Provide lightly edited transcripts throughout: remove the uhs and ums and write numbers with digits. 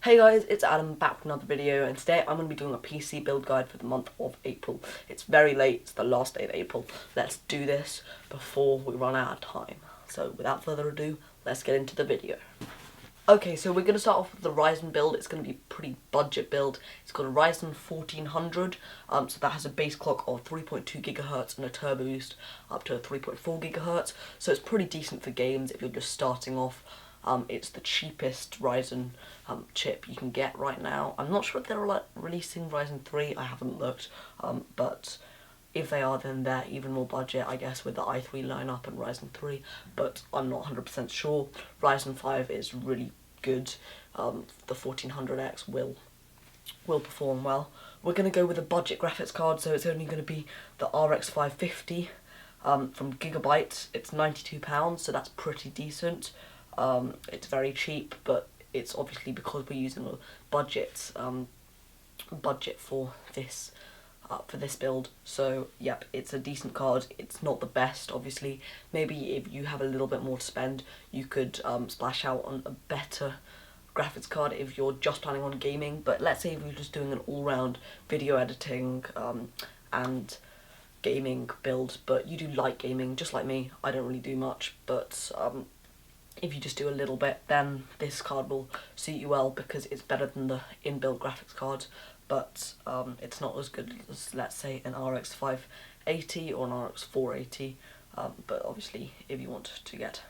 Hey guys, it's Adam back with another video, and today I'm going to be doing a PC build guide for the month of April. It's very late, it's the last day of April. Let's do this before we run out of time. So without further ado, let's get into the video. Okay, so we're going to start off with the Ryzen build. It's going to be a pretty budget build. It's got a Ryzen 1400, so that has a base clock of 3.2 GHz and a turbo boost up to 3.4 GHz. So it's pretty decent for games if you're just starting off. It's the cheapest Ryzen chip you can get right now. I'm not sure if they're releasing Ryzen 3, I haven't looked, but if they are, then they're even more budget, I guess, with the i3 lineup and Ryzen 3, but I'm not 100% sure. Ryzen 5 is really good. The 1400X will perform well. We're going to go with a budget graphics card, so it's only going to be the RX 550 from Gigabyte. It's £92, so that's pretty decent. It's very cheap, but it's obviously because we're using a budget for this build. So yep, it's a decent card. It's not the best, obviously. Maybe if you have a little bit more to spend, you could splash out on a better graphics card if you're just planning on gaming. But let's say if you're just doing an all-round video editing and gaming build, but you do like gaming, just like me. I don't really do much, but if you just do a little bit, then this card will suit you well because it's better than the inbuilt graphics card, but it's not as good as, let's say, an RX 580 or an RX 480, but obviously if you want to get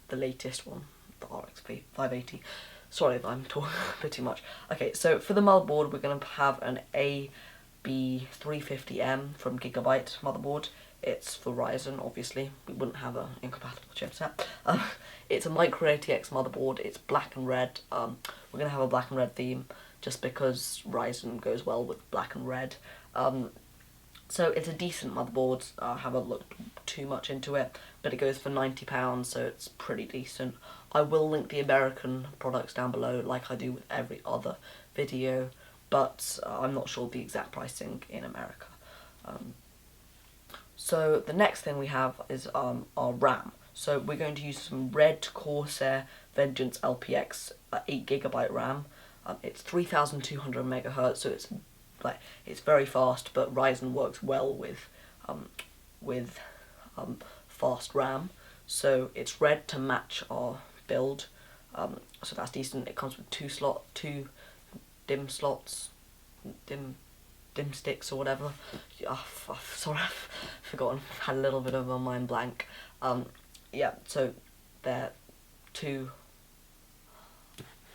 the latest one, the RX 580. Sorry if I'm talking a bit too much. Okay, so for the motherboard, we're going to have an AB350M from Gigabyte motherboard. It's for Ryzen, obviously. We wouldn't have an incompatible chipset. It's a micro ATX motherboard. It's black and red. We're going to have a black and red theme just because Ryzen goes well with black and red. So it's a decent motherboard. I haven't looked too much into it, but it goes for £90, so it's pretty decent. I will link the American products down below like I do with every other video, but I'm not sure the exact pricing in America. So the next thing we have is our RAM. So we're going to use some Red Corsair Vengeance LPX 8GB RAM. It's 3200 MHz, so it's very fast, but Ryzen works well with fast RAM. So it's red to match our build. So that's decent. It comes with two DIMM slots, DIMM sticks or whatever. Sorry, I've forgotten. Had a little bit of a mind blank. Yeah, so they're two.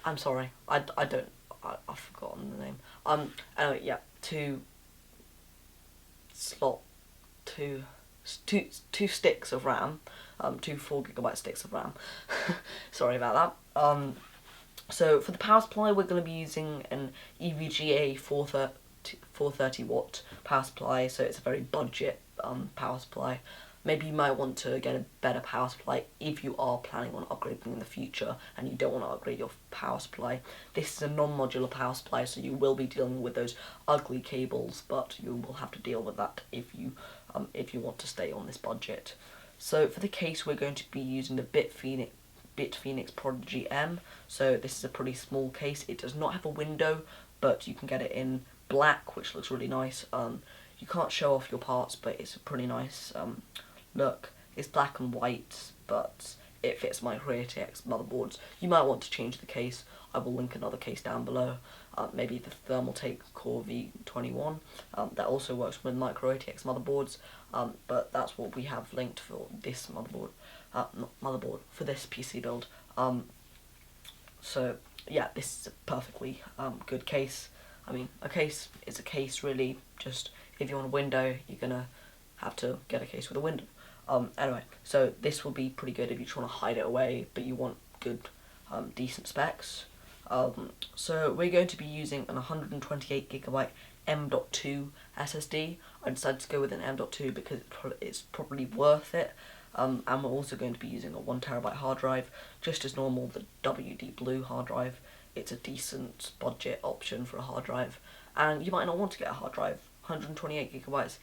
I'm sorry, I've forgotten the name. Anyway, yeah, two sticks of RAM, two 4GB sticks of RAM. Sorry about that. So for the power supply, we're going to be using an EVGA 430 watt power supply, so it's a very budget power supply. Maybe you might want to get a better power supply if you are planning on upgrading in the future and you don't want to upgrade your power supply. This is a non-modular power supply, so you will be dealing with those ugly cables, but you will have to deal with that if you want to stay on this budget. So for the case, we're going to be using the BitPhoenix Prodigy M. So this is a pretty small case. It does not have a window, but you can get it in black, which looks really nice. You can't show off your parts, but it's a pretty nice look. It's black and white, but it fits micro ATX motherboards. You might want to change the case. I will link another case down below. Maybe the Thermaltake Core V21. That also works with micro ATX motherboards, but that's what we have linked for this motherboard, for this PC build. So yeah, this is a perfectly good case. I mean, a case is a case, really. Just if you want a window, you're gonna have to get a case with a window. Anyway, so this will be pretty good if you're trying to hide it away, but you want good, decent specs. So we're going to be using an 128GB M.2 SSD. I decided to go with an M.2 because it's probably worth it. And we're also going to be using a 1TB hard drive, just as normal, the WD Blue hard drive. It's a decent budget option for a hard drive, and you might not want to get a hard drive. 128GB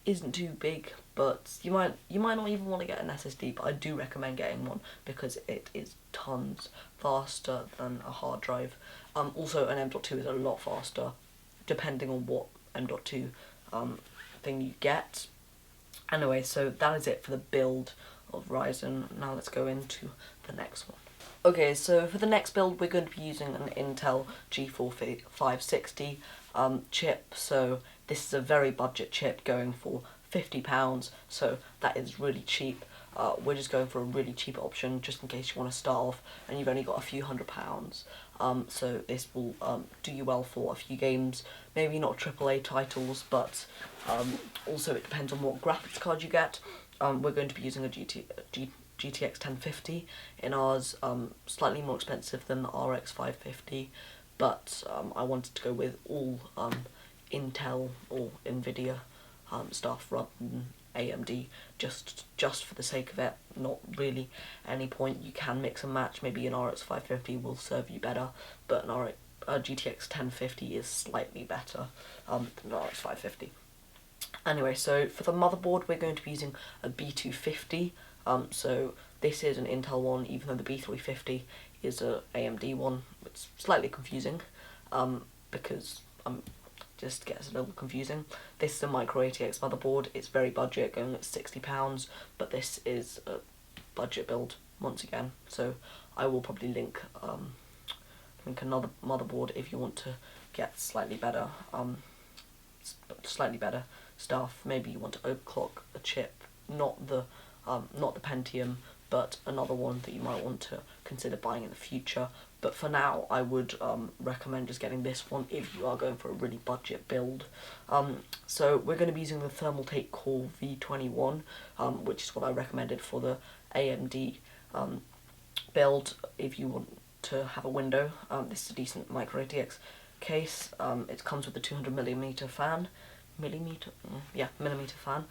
isn't too big, but you might not even want to get an SSD, but I do recommend getting one because it is tons faster than a hard drive. Also, an M.2 is a lot faster, depending on what M.2 thing you get. Anyway, so that is it for the build of Ryzen. Now let's go into the next one. Okay, so for the next build, we're going to be using an Intel G4 560 chip. So this is a very budget chip going for £50, so that is really cheap. We're just going for a really cheap option just in case you want to start off and you've only got a few £100s. So this will do you well for a few games, maybe not AAA titles, but also it depends on what graphics card you get. We're going to be using a GTX 1050 in ours, slightly more expensive than the RX 550, but I wanted to go with all Intel or Nvidia stuff rather than AMD, just for the sake of it. Not really any point. You can mix and match. Maybe an RX 550 will serve you better, but an GTX 1050 is slightly better than an RX 550. Anyway, so for the motherboard, we're going to be using a B250. So this is an Intel one, even though the B350 is a AMD one. It's slightly confusing, because just gets a little confusing. This is a Micro ATX motherboard. It's very budget, going at £60, but this is a budget build once again. So I will probably link another motherboard if you want to get slightly better stuff. Maybe you want to overclock a chip, not the Pentium, but another one that you might want to consider buying in the future. But for now, I would recommend just getting this one if you are going for a really budget build. So we're going to be using the Thermaltake Core V21, which is what I recommended for the AMD build. If you want to have a window, this is a decent Micro ATX case. It comes with a 200mm fan, millimeter fan,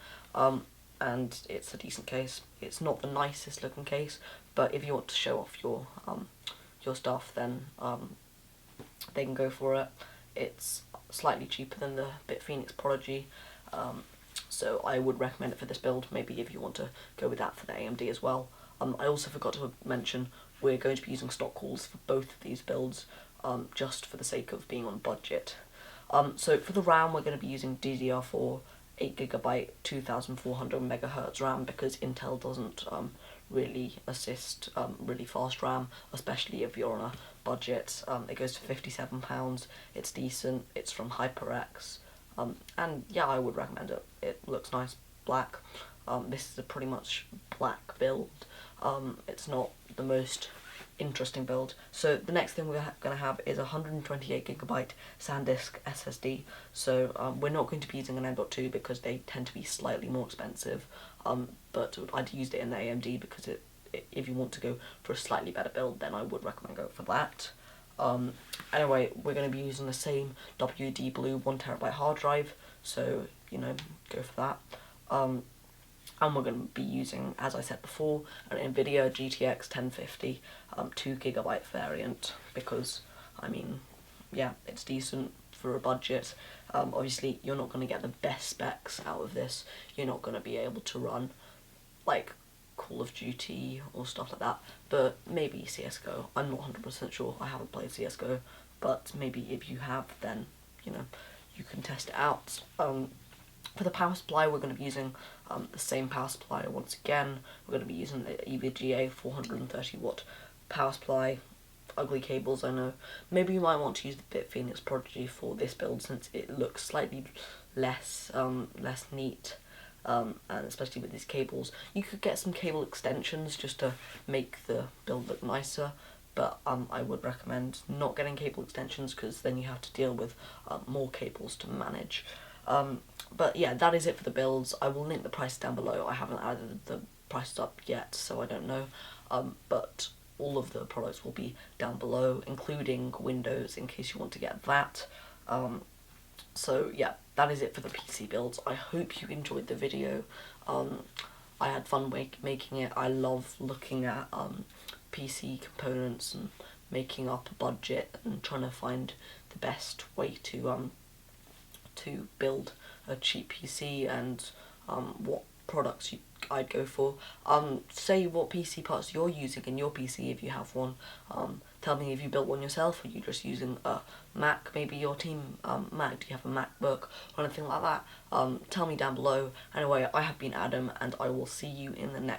and it's a decent case. It's not the nicest looking case, but if you want to show off your stuff, then they can go for it. It's slightly cheaper than the BitPhoenix Prodigy, so I would recommend it for this build. Maybe if you want to go with that for the AMD as well. I also forgot to mention we're going to be using stock cores for both of these builds, just for the sake of being on budget. So for the RAM, we're going to be using DDR4 8GB 2400 MHz RAM, because Intel doesn't really assist really fast RAM, especially if you're on a budget. It goes for £57. It's decent. It's from HyperX, and yeah, I would recommend it. It looks nice, black. This is a pretty much black build. It's not the most interesting build. So the next thing we're going to have is a 128GB SanDisk SSD. So we're not going to be using an M.2 because they tend to be slightly more expensive, but I'd used it in the AMD because if you want to go for a slightly better build, then I would recommend going for that. Anyway, we're going to be using the same WD Blue 1TB hard drive, so go for that. And we're going to be using, as I said before, an Nvidia GTX 1050 2GB variant, because yeah, it's decent for a budget. Obviously you're not going to get the best specs out of this. You're not going to be able to run like Call of Duty or stuff like that, but maybe CSGO. I'm not 100% sure. I haven't played CSGO, but maybe if you have, then you can test it out. For the power supply, we're going to be using the same power supply once again. We're going to be using the EVGA 430W power supply. Ugly cables, I know. Maybe you might want to use the BitPhoenix Prodigy for this build, since it looks slightly less neat, and especially with these cables. You could get some cable extensions just to make the build look nicer, but I would recommend not getting cable extensions, because then you have to deal with more cables to manage. But yeah, that is it for the builds. I will link the price down below. I haven't added the prices up yet, so I don't know. But all of the products will be down below, including Windows, in case you want to get that. So yeah, that is it for the PC builds. I hope you enjoyed the video. I had fun making it. I love looking at PC components and making up a budget and trying to find the best way to build a cheap PC and what products I'd go for. Say what PC parts you're using in your PC if you have one. Tell me if you built one yourself, or you just using a Mac, maybe your team Mac, do you have a MacBook or anything like that? Tell me down below. Anyway, I have been Adam, and I will see you in the next one.